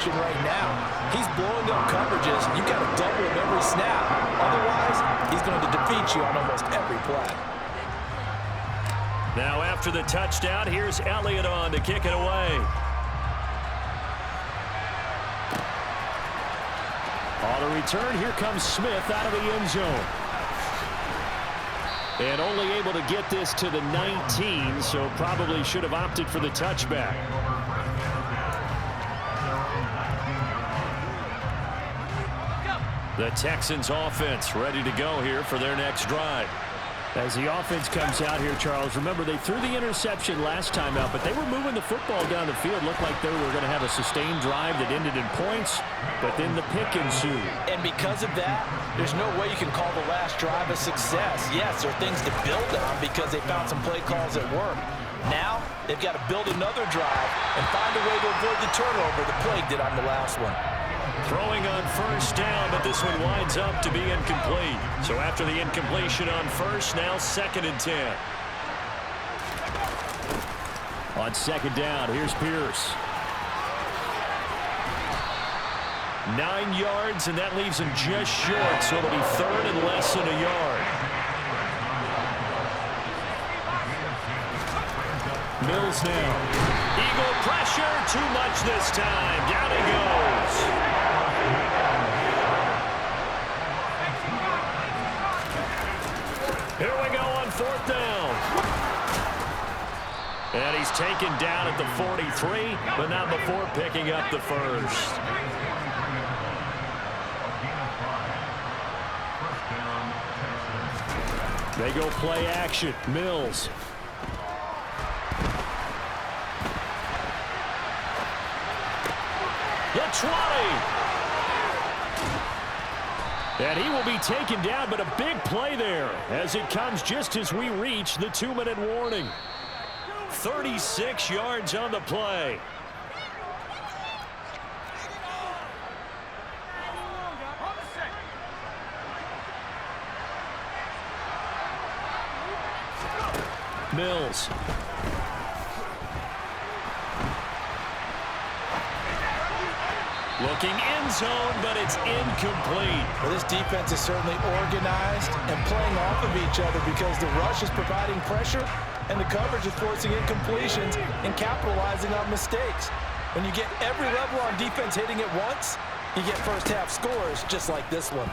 question right now. He's blowing up coverages. You've got to double him every snap. Otherwise, he's going to defeat you on almost every play. Now after the touchdown, here's Elliott on to kick it away. On the return, here comes Smith out of the end zone. And only able to get this to the 19, so probably should have opted for the touchback. The Texans offense ready to go here for their next drive. As the offense comes out here, Charles, remember they threw the interception last time out, but they were moving the football down the field. Looked like they were going to have a sustained drive that ended in points, but then the pick ensued. And because of that, there's no way you can call the last drive a success. Yes, there are things to build on because they found some play calls that work. Now, they've got to build another drive and find a way to avoid the turnover the play did on the last one. Throwing on first down, but this one winds up to be incomplete. So after the incompletion on first, now 2nd and 10. On 2nd down, here's Pierce. 9 yards, and that leaves him just short, so it'll be 3rd and less than a yard. Mills now. Eagle pressure, too much this time. Down he goes. Here we go on 4th down. And he's taken down at the 43, but not before picking up the first. They go play action. Mills. The 20. And he will be taken down, but a big play there as it comes just as we reach the 2-minute warning. 36 yards on the play. Mills. Looking end zone, but it's incomplete. Well, this defense is certainly organized and playing off of each other because the rush is providing pressure and the coverage is forcing incompletions and capitalizing on mistakes. When you get every level on defense hitting it once, you get first half scores just like this one.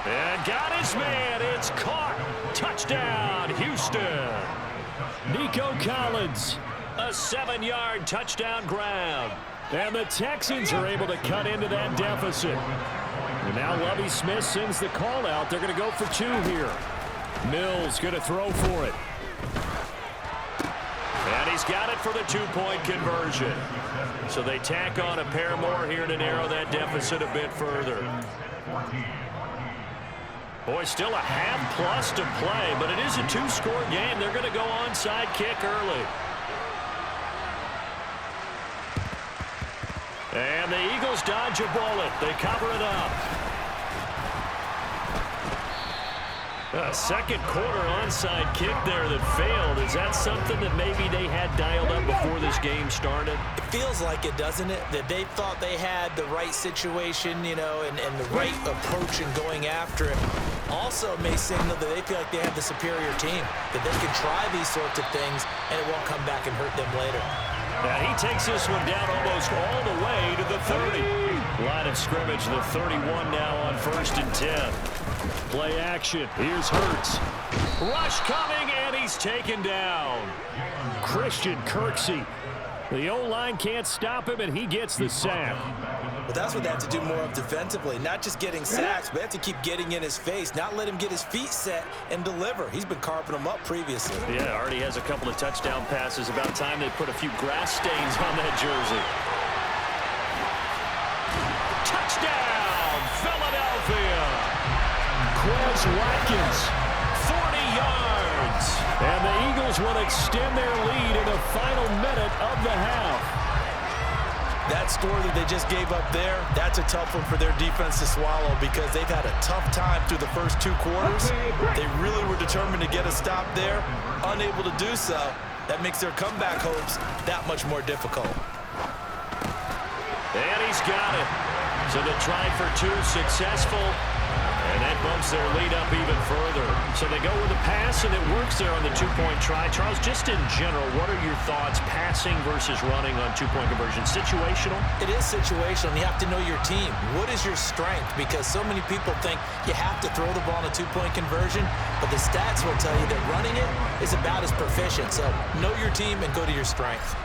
And got his man. It's caught. Touchdown, Houston. Nico Collins, a 7-yard touchdown grab. And the Texans are able to cut into that deficit. And now Lovie Smith sends the call out. They're going to go for 2 here. Mills going to throw for it. And he's got it for the 2-point conversion. So they tack on a pair more here to narrow that deficit a bit further. Boy, still a half-plus to play, but it is a 2-score game. They're going to go onside kick early. And the Eagles dodge a bullet. They cover it up. A second quarter onside kick there that failed. Is that something that maybe they had dialed up before this game started? It feels like it, doesn't it? That they thought they had the right situation, you know, and the right approach in going after it. Also may signal that they feel like they have the superior team, that they can try these sorts of things and it won't come back and hurt them later. Now he takes this one down almost all the way to the 30. Line of scrimmage, the 31 now on 1st and 10. Play action. Here's Hurts. Rush coming, and he's taken down. Christian Kirksey. The O-line can't stop him, and he gets the sack. Well, that's what they have to do more of defensively, not just getting sacks, but they have to keep getting in his face, not let him get his feet set and deliver. He's been carving them up previously. Yeah, already has a couple of touchdown passes. About time they put a few grass stains on that jersey. Touchdown, Philadelphia! Quez Watkins, 40 yards. And the Eagles will extend their lead in the final minute of the half. That score that they just gave up there, that's a tough one for their defense to swallow because they've had a tough time through the first 2 quarters. They really were determined to get a stop there, unable to do so. That makes their comeback hopes that much more difficult. And he's got it. So the try for 2 successful. And that bumps their lead up even further. So they go with a pass, and it works there on the 2-point try. Charles, just in general, what are your thoughts passing versus running on 2-point conversion? Situational? It is situational. You have to know your team. What is your strength? Because so many people think you have to throw the ball in a 2-point conversion, but the stats will tell you that running it is about as proficient. So know your team and go to your strength.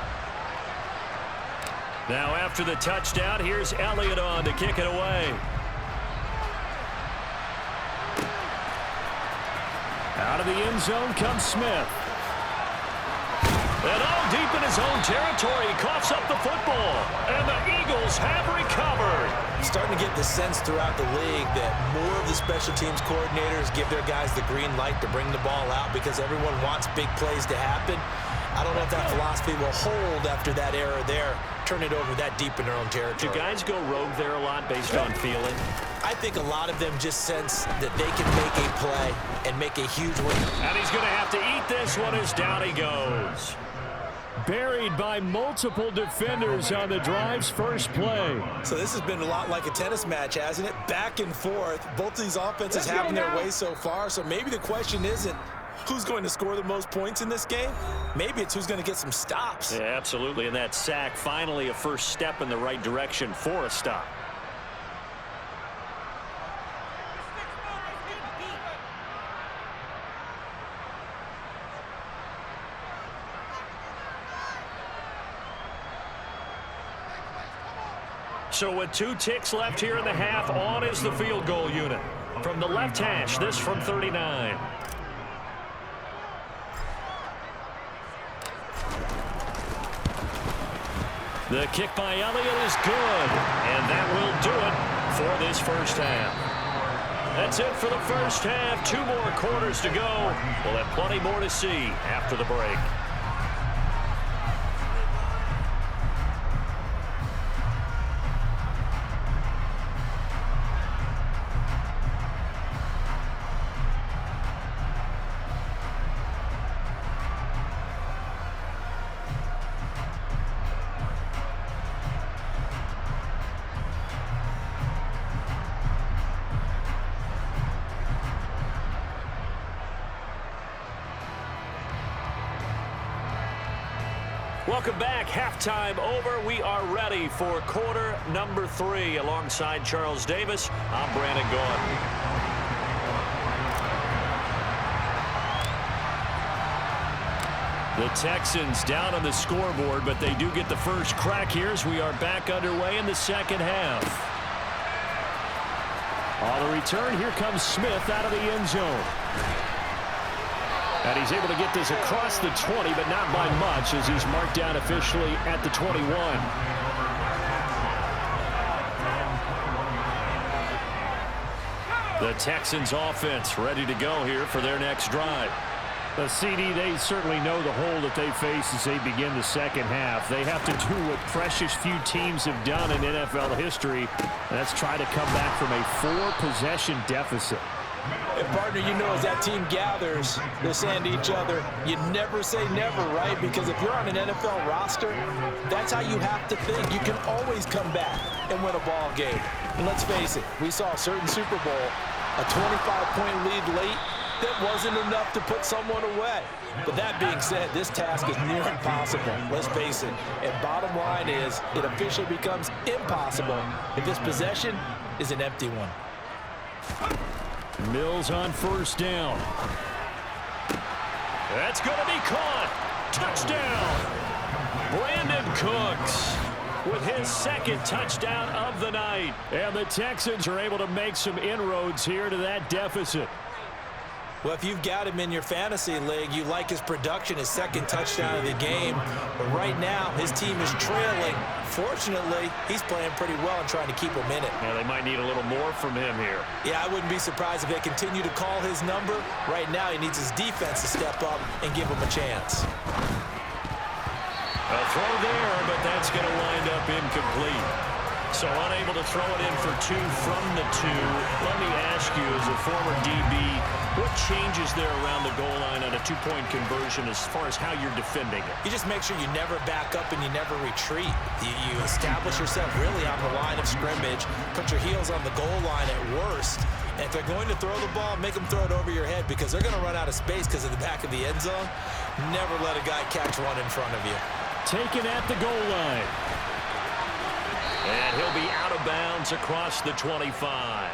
Now after the touchdown, here's Elliott on to kick it away. Out of the end zone comes Smith. And all deep in his own territory, he coughs up the football. And the Eagles have recovered. Starting to get the sense throughout the league that more of the special teams coordinators give their guys the green light to bring the ball out because everyone wants big plays to happen. I don't know if that philosophy will hold after that error there. Turn it over that deep in their own territory. Do guys go rogue there a lot based on feeling? I think a lot of them just sense that they can make a play and make a huge win. And he's going to have to eat this one as down he goes. Buried by multiple defenders on the drive's first play. So this has been a lot like a tennis match, hasn't it? Back and forth. Both of these offenses having their way so far. So maybe the question isn't who's going to score the most points in this game. Maybe it's who's going to get some stops. Yeah, absolutely. And that sack, finally a first step in the right direction for a stop. So with 2 ticks left here in the half, on is the field goal unit. From the left hash, this from 39. The kick by Elliott is good, and that will do it for this first half. That's it for the first half. 2 more quarters to go. We'll have plenty more to see after the break. Welcome back. Halftime over. We are ready for quarter number 3. Alongside Charles Davis, I'm Brandon Gauthier. The Texans down on the scoreboard, but they do get the first crack here as we are back underway in the second half. On the return, here comes Smith out of the end zone. And he's able to get this across the 20, but not by much as he's marked down officially at the 21. The Texans offense ready to go here for their next drive. The CD, they certainly know the hole that they face as they begin the second half. They have to do what precious few teams have done in NFL history, and that's try to come back from a 4-possession deficit. And partner, you know, as that team gathers, they're saying to each other, you never say never, right? Because if you're on an NFL roster, that's how you have to think. You can always come back and win a ball game. And let's face it, we saw a certain Super Bowl, a 25-point lead late, that wasn't enough to put someone away. But that being said, this task is near impossible. Let's face it. And bottom line is, it officially becomes impossible if this possession is an empty one. Mills on first down. That's going to be caught. Touchdown. Brandon Cooks with his second touchdown of the night. And the Texans are able to make some inroads here to that deficit. Well, if you've got him in your fantasy league, you like his production, his second touchdown of the game. But right now, his team is trailing. Fortunately, he's playing pretty well and trying to keep him in it. Yeah, they might need a little more from him here. Yeah, I wouldn't be surprised if they continue to call his number. Right now, he needs his defense to step up and give him a chance. A throw there, but that's going to wind up incomplete. So unable to throw it in for 2 from the 2. Let me ask you, as a former DB, what changes there around the goal line on a 2-point conversion as far as how you're defending it? You just make sure you never back up and you never retreat. You establish yourself really on the line of scrimmage, put your heels on the goal line at worst. And if they're going to throw the ball, make them throw it over your head because they're going to run out of space because of the back of the end zone. Never let a guy catch one in front of you. Taken at the goal line. And he'll be out of bounds across the 25.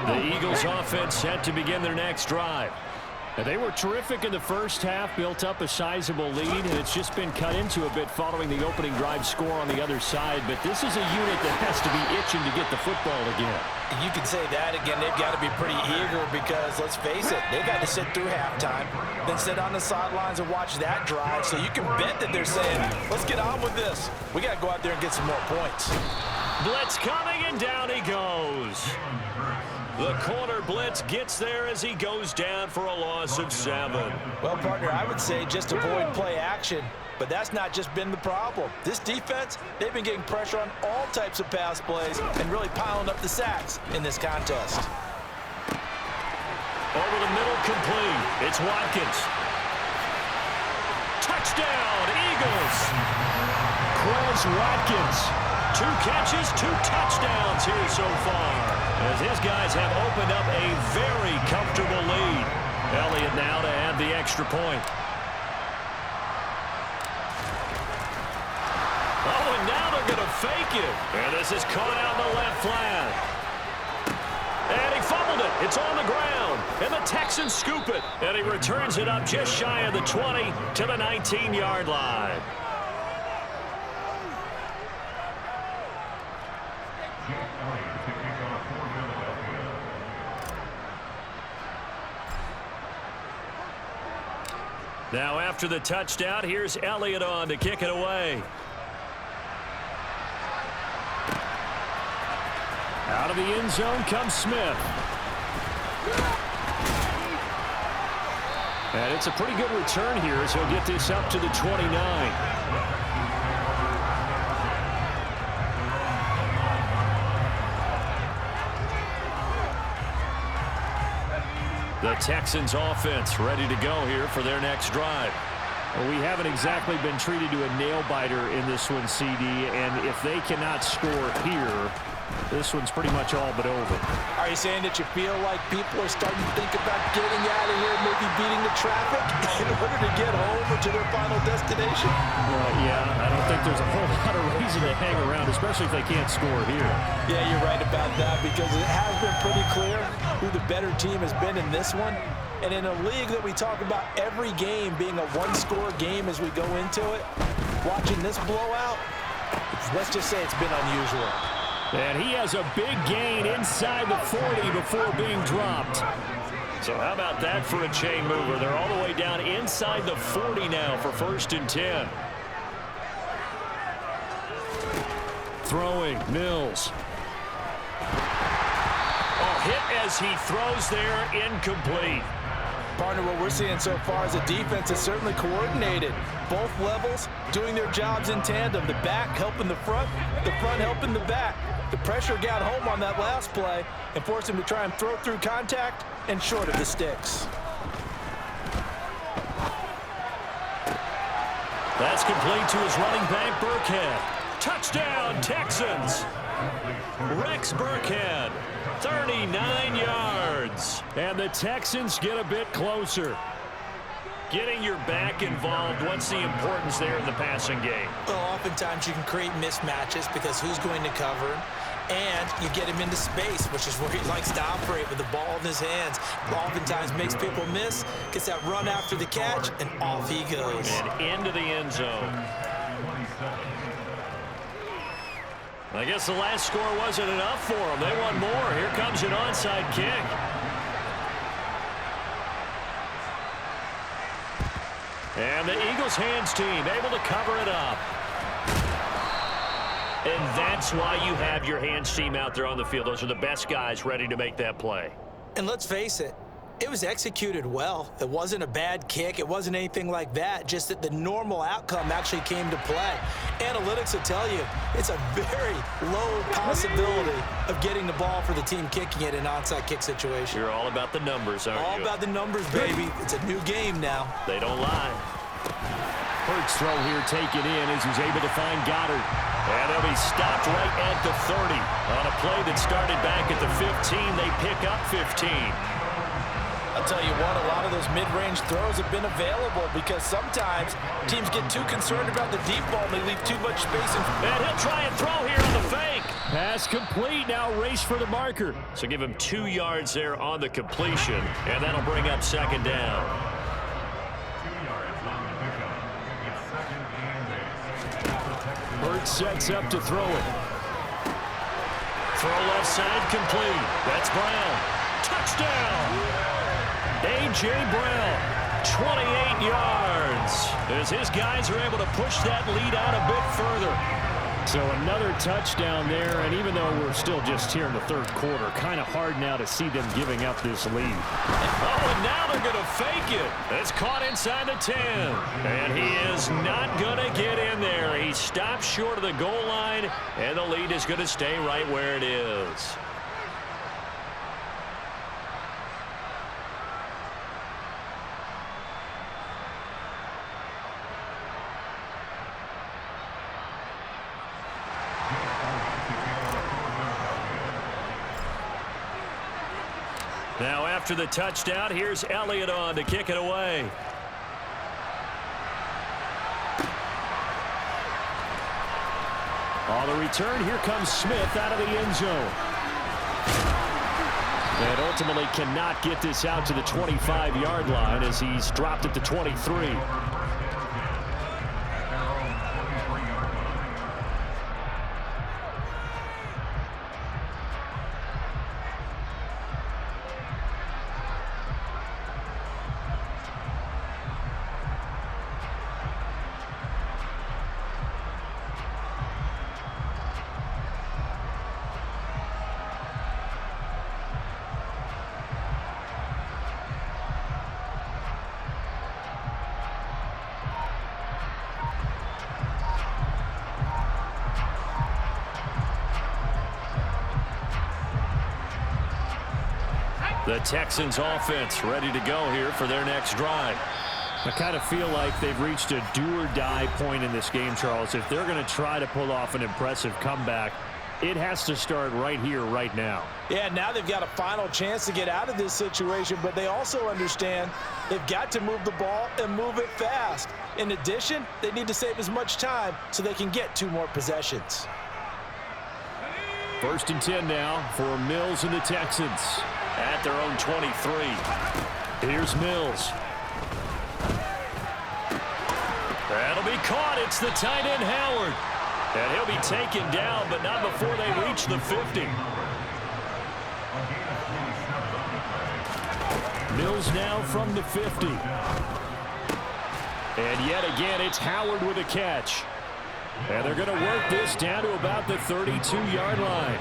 The Eagles offense set to begin their next drive. They were terrific in the first half, built up a sizable lead, and it's just been cut into a bit following the opening drive score on the other side. But this is a unit that has to be itching to get the football again. You can say that again. They've got to be pretty eager because, let's face it, they've had to sit through halftime, then sit on the sidelines and watch that drive. So you can bet that they're saying, let's get on with this. We got to go out there and get some more points. Blitz coming, and down he goes. The corner blitz gets there as he goes down for a loss of 7. Well, partner, I would say just avoid play action, but that's not just been the problem. This defense, they've been getting pressure on all types of pass plays and really piling up the sacks in this contest. Over the middle, complete. It's Watkins. Touchdown, Eagles. Quez Watkins. 2 catches, 2 touchdowns here so far, as his guys have opened up a very comfortable lead. Elliott now to add the extra point. Oh, and now they're going to fake it. And this is caught out in the left flat. And he fumbled it. It's on the ground. And the Texans scoop it. And he returns it up just shy of the 20 to the 19-yard line. Now after the touchdown, here's Elliott on to kick it away. Out of the end zone comes Smith. And it's a pretty good return here as he'll get this up to the 29. The Texans offense ready to go here for their next drive. Well, we haven't exactly been treated to a nail-biter in this one, CD, and if they cannot score here, this one's pretty much all but over. Are you saying that you feel like people are starting to think about getting out of here, maybe beating the traffic in order to get home or to their final destination? Yeah, I don't think there's a whole lot of reason to hang around, especially if they can't score here. Yeah, you're right about that because it has been pretty clear who the better team has been in this one. And in a league that we talk about every game being a one-score game as we go into it, watching this blowout, let's just say it's been unusual. And he has a big gain inside the 40 before being dropped. So how about that for a chain mover? They're all the way down inside the 40 now for 1st and 10. Throwing, Mills. Oh, hit as he throws there, incomplete. Partner, what we're seeing so far is a defense that's certainly coordinated. Both levels doing their jobs in tandem. The back helping the front helping the back. The pressure got home on that last play and forced him to try and throw through contact and short of the sticks. That's complete to his running back, Burkhead. Touchdown, Texans. Rex Burkhead, 39 yards. And the Texans get a bit closer. Getting your back involved, what's the importance there in the passing game? Well, oftentimes you can create mismatches because who's going to cover, and you get him into space, which is where he likes to operate with the ball in his hands. Oftentimes makes people miss, gets that run after the catch, and off he goes. And into the end zone. I guess the last score wasn't enough for them. They want more. Here comes an onside kick. And the Eagles hands team able to cover it up. And that's why you have your hands team out there on the field. Those are the best guys ready to make that play. And let's face it, It was executed well. It wasn't a bad kick. It wasn't anything like that, just that the normal outcome actually came to play. Analytics will tell you it's a very low possibility of getting the ball for the team kicking it in an onside kick situation. You're all about the numbers, aren't you? All about the numbers, baby. It's a new game now. They don't lie. Hurts throw here taken in as he's able to find Goddard. And they'll be stopped right at the 30. On a play that started back at the 15, they pick up 15. I'll tell you what, a lot of those mid-range throws have been available because sometimes teams get too concerned about the deep ball and they leave too much space. And he'll try and throw here on the fake. Pass complete, now race for the marker. So give him 2 yards there on the completion, and that'll bring up second down. Hurts sets up to throw it. Throw left side complete. That's Brown. Touchdown! A.J. Brown, 28 yards, as his guys are able to push that lead out a bit further. So another touchdown there, and even though we're still just here in the third quarter, kind of hard now to see them giving up this lead. Oh, and now they're going to fake it. It's caught inside the 10, and he is not going to get in there. He stops short of the goal line, and the lead is going to stay right where it is. Now after the touchdown, here's Elliott on to kick it away. On the return, here comes Smith out of the end zone. And ultimately cannot get this out to the 25-yard line as he's dropped at the 23. The Texans offense ready to go here for their next drive. I kind of feel like they've reached a do-or-die point in this game, Charles. If they're going to try to pull off an impressive comeback, it has to start right here, right now. Yeah, now they've got a final chance to get out of this situation, but they also understand they've got to move the ball and move it fast. In addition, they need to save as much time so they can get 2 more possessions. 1st and 10 now for Mills and the Texans. At their own 23. Here's Mills. That'll be caught. It's the tight end, Howard. And he'll be taken down, but not before they reach the 50. Mills now from the 50. And yet again, it's Howard with a catch. And they're going to work this down to about the 32-yard line.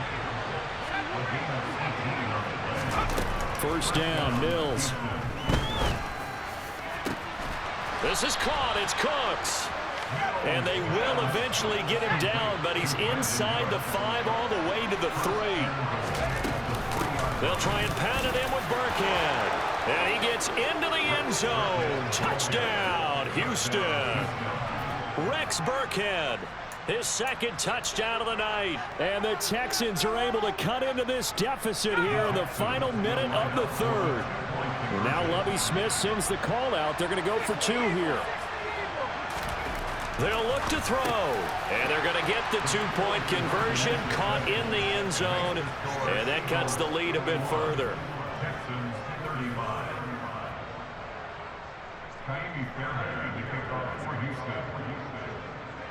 1st down, Mills. This is caught. It's Cooks. And they will eventually get him down, but he's inside the 5 all the way to the 3. They'll try and pound it in with Burkhead. And he gets into the end zone. Touchdown, Houston. Rex Burkhead, his 2nd touchdown of the night. And the Texans are able to cut into this deficit here in the final minute of the 3rd. And now Lovie Smith sends the call out. They're going to go for 2 here. They'll look to throw. And they're going to get the 2-point conversion, caught in the end zone. And that cuts the lead a bit further.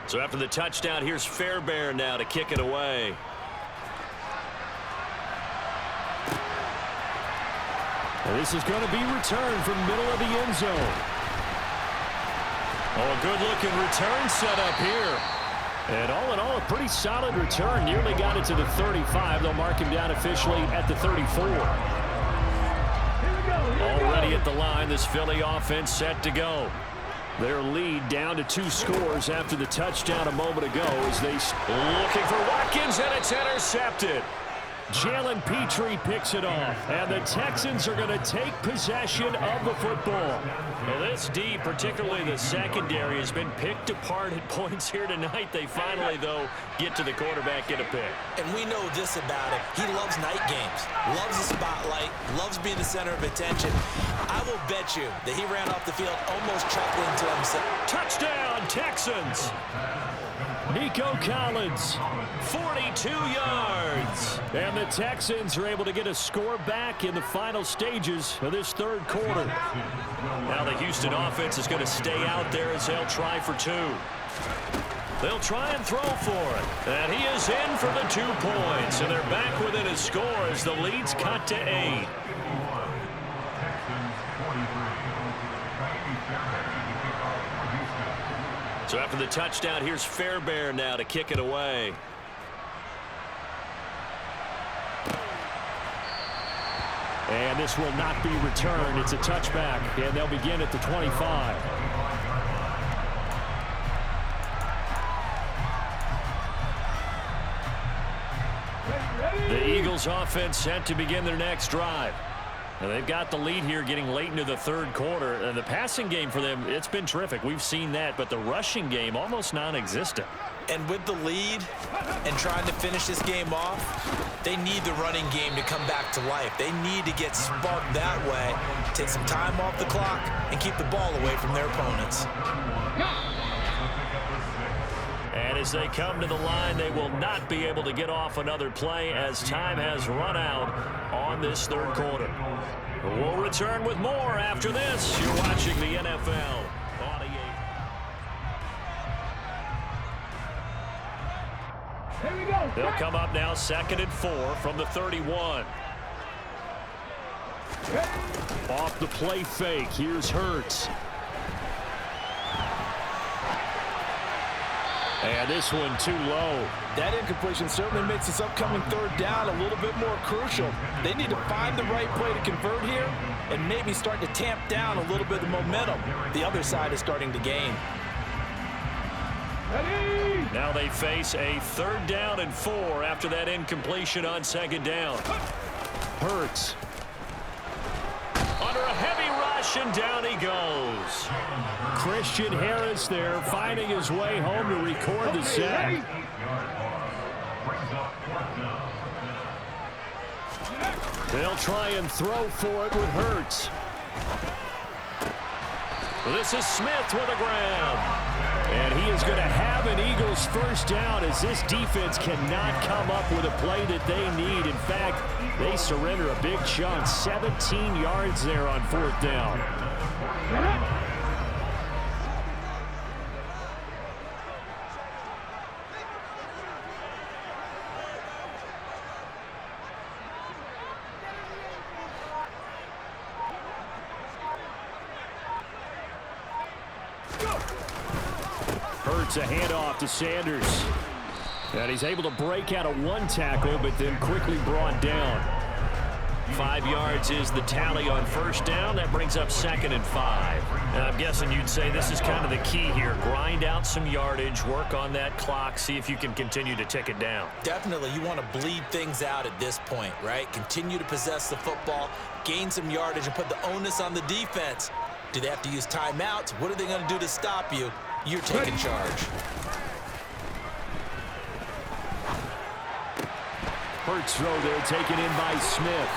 So after the touchdown, here's Fairbairn now to kick it away. And this is going to be returned from middle of the end zone. Oh, a good-looking return set up here. And all in all, a pretty solid return. Nearly got it to the 35. They'll mark him down officially at the 34. All ready at the line. This Philly offense set to go. Their lead down to 2 scores after the touchdown a moment ago as they looking for Watkins, and it's intercepted. Jalen Petrie picks it off, and the Texans are going to take possession of the football. Well, this D, particularly the secondary, has been picked apart at points here tonight. They finally, though, get to the quarterback, get a pick. And we know this about him. He loves night games, loves the spotlight, loves being the center of attention. I will bet you that he ran off the field almost chuckling to himself. Touchdown, Texans! Nico Collins, 42 yards. And the Texans are able to get a score back in the final stages of this third quarter. Now the Houston offense is going to stay out there as they'll try for 2. They'll try and throw for it. And he is in for the 2 points. And they're back within a score as the lead's cut to 8. So after the touchdown, here's Fairbairn now to kick it away. And this will not be returned. It's a touchback, and they'll begin at the 25. The Eagles offense set to begin their next drive. And they've got the lead here getting late into the third quarter. And the passing game for them, it's been terrific. We've seen that, but the rushing game almost non-existent. And with the lead and trying to finish this game off, they need the running game to come back to life. They need to get sparked that way, take some time off the clock, and keep the ball away from their opponents. And as they come to the line, they will not be able to get off another play as time has run out on this third quarter. We'll return with more after this. You're watching the NFL on EA. Here we go. They'll come up now 2nd and 4 from the 31. Off the play fake, here's Hurts. And this one too low. That incompletion certainly makes this upcoming third down a little bit more crucial. They need to find the right play to convert here and maybe start to tamp down a little bit of the momentum the other side is starting to gain. Ready? Now they face a 3rd down and 4 after that incompletion on 2nd down. Hurts. Under a heavy rush, and down he goes. Christian Harris there finding his way home to record the sack. They'll try and throw for it with Hurts. This is Smith with a grab. And he is going to have an Eagles first down as this defense cannot come up with a play that they need. In fact, they surrender a big chunk, 17 yards there on 4th down. Hurts a handoff to Sanders. And he's able to break out of 1 tackle, but then quickly brought down. 5 yards is the tally on 1st down. That brings up 2nd and 5. And I'm guessing you'd say this is kind of the key here. Grind out some yardage, work on that clock, see if you can continue to tick it down. Definitely, you want to bleed things out at this point, right? Continue to possess the football, gain some yardage, and put the onus on the defense. Do they have to use timeouts? What are they going to do to stop you? You're taking charge. Hurts throw there taken in by Smith.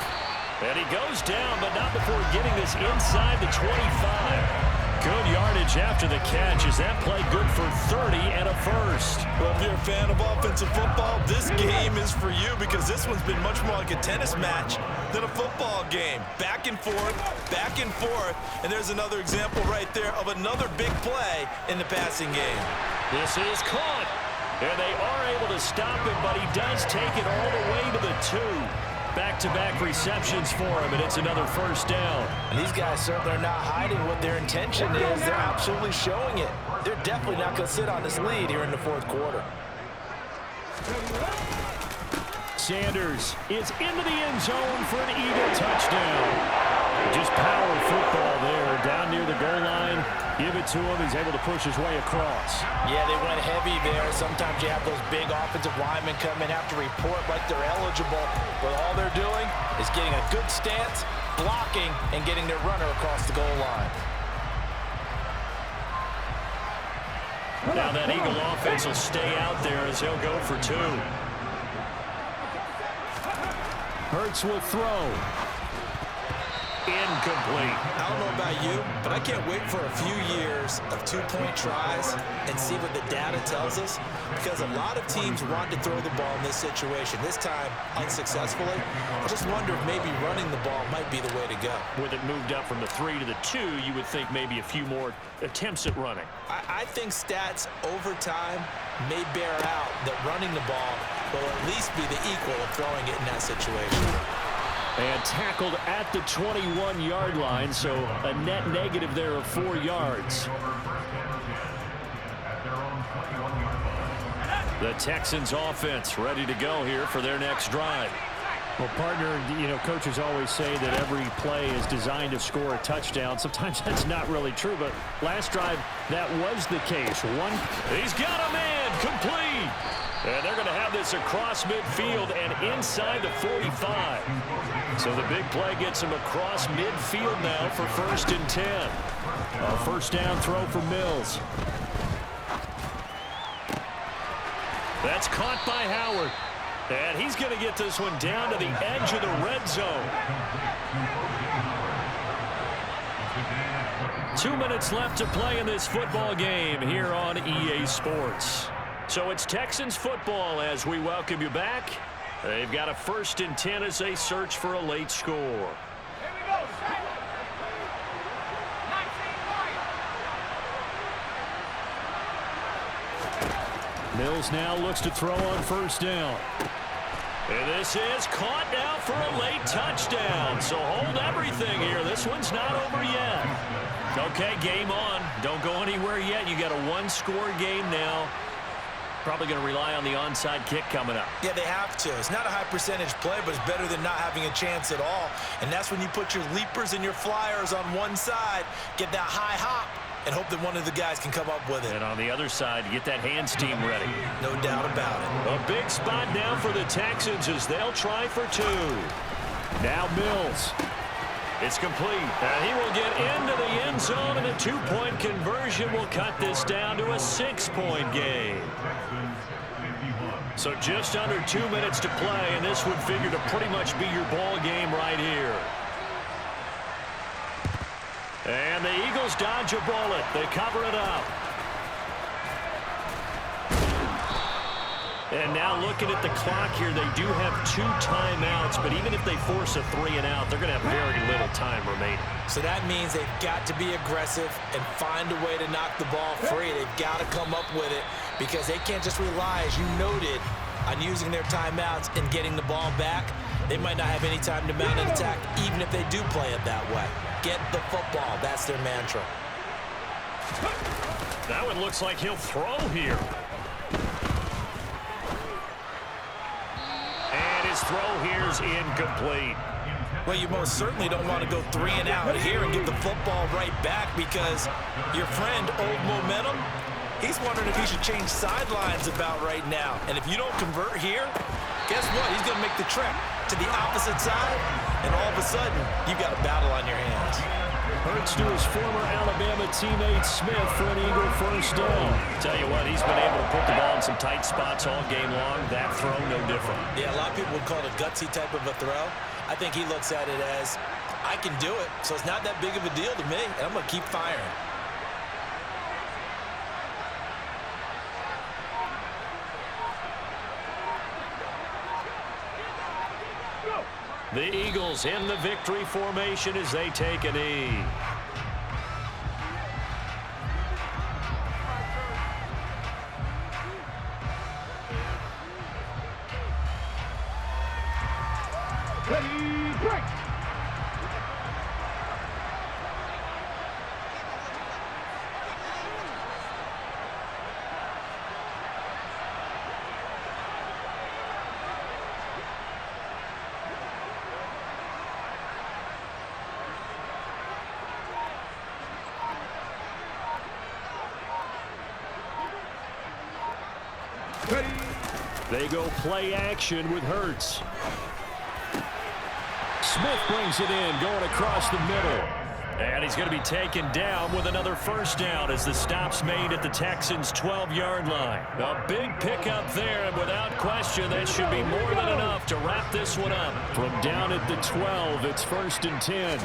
And he goes down, but not before getting this inside the 25. Good yardage after the catch. Is that play good for 30 and a first? Well, if you're a fan of offensive football, this game is for you because this one's been much more like a tennis match than a football game. Back and forth, and there's another example right there of another big play in the passing game. This is caught, and they are able to stop him, but he does take it all the way to the 2. Back-to-back receptions for him, and it's another first down. And these guys certainly are not hiding what their intention is. They're absolutely showing it. They're definitely not going to sit on this lead here in the 4th quarter. Sanders is into the end zone for an Eagle touchdown. Just power football there. Down near the goal line. Give it to him. He's able to push his way across. Yeah, they went heavy there. Sometimes you have those big offensive linemen come in, have to report like they're eligible, but all they're doing is getting a good stance, blocking, and getting their runner across the goal line. Now that Eagle offense will stay out there as he'll go for 2. Hurts will throw. Incomplete. I don't know about you, but I can't wait for a few years of 2-point tries and see what the data tells us, because a lot of teams want to throw the ball in this situation. This time, unsuccessfully. I just wonder if maybe running the ball might be the way to go. With it moved up from the 3 to the 2, you would think maybe a few more attempts at running. I think stats over time may bear out that running the ball will at least be the equal of throwing it in that situation. And tackled at the 21-yard line, so a net negative there of 4 yards. The Texans offense ready to go here for their next drive. Well, partner, you know, coaches always say that every play is designed to score a touchdown. Sometimes that's not really true, but last drive, that was the case. He's got a man, complete. And they're going to have this across midfield and inside the 45. So the big play gets him across midfield now for 1st and 10. A first down throw for Mills. That's caught by Howard. And he's going to get this one down to the edge of the red zone. 2 minutes left to play in this football game here on EA Sports. So it's Texans football as we welcome you back. They've got a 1st and 10 as they search for a late score. Mills now looks to throw on 1st down. And this is caught now for a late touchdown. So hold everything here. This one's not over yet. Okay, game on. Don't go anywhere yet. You got a 1-score game now. Probably going to rely on the onside kick coming up. Yeah, they have to. It's not a high percentage play, but it's better than not having a chance at all. And that's when you put your leapers and your flyers on one side, get that high hop, and hope that one of the guys can come up with it. And on the other side, get that hands team ready. No doubt about it. A big spot now for the Texans as they'll try for 2. Now Mills. It's complete. And he will get into the end zone, and a 2-point conversion will cut this down to a 6-point game. So just under 2 minutes to play, and this would figure to pretty much be your ball game right here. And the Eagles dodge a bullet. They cover it up. And now looking at the clock here, they do have 2 timeouts, but even if they force a 3-and-out, they're going to have very little time remaining. So that means they've got to be aggressive and find a way to knock the ball free. They've got to come up with it because they can't just rely, as you noted, on using their timeouts and getting the ball back. They might not have any time to mount an attack, even if they do play it that way. Get the football. That's their mantra. That one looks like he'll throw here. And his throw here's incomplete. Well, you most certainly don't want to go 3-and-out here and get the football right back because your friend, Old Momentum, he's wondering if he should change sidelines about right now. And if you don't convert here, guess what? He's going to make the trek to the opposite side, and all of a sudden, you've got a battle on your hands. Hurts to his former Alabama teammate Smith for an Eagle first down. Tell you what, he's been able to put the ball in some tight spots all game long. That throw, no different. Yeah, a lot of people would call it a gutsy type of a throw. I think he looks at it as, I can do it, so it's not that big of a deal to me, and I'm going to keep firing. The Eagles in the victory formation as they take a knee. Ready, break! Ready. They go play action with Hurts. Smith brings it in, going across the middle. And he's going to be taken down with another first down as the stop's made at the Texans' 12-yard line. A big pickup there, and without question, that should be more than enough to wrap this one up. From down at the 12, it's 1st and 10.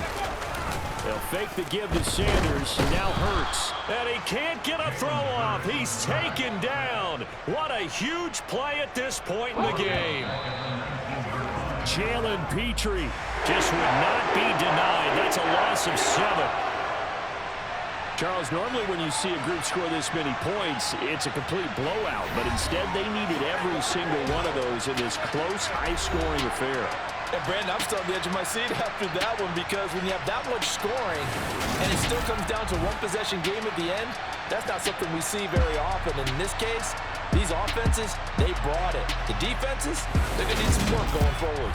They'll fake the give to Sanders. Now Hurts. And he can't get a throw off. He's taken down. What a huge play at this point in the game. Jalen Petrie just would not be denied. That's a loss of 7. Charles, normally when you see a group score this many points, it's a complete blowout. But instead, they needed every single one of those in this close, high-scoring affair. And Brandon, I'm still on the edge of my seat after that one because when you have that much scoring and it still comes down to one possession game at the end, that's not something we see very often. And in this case, these offenses, they brought it. The defenses, they're going to need some work going forward.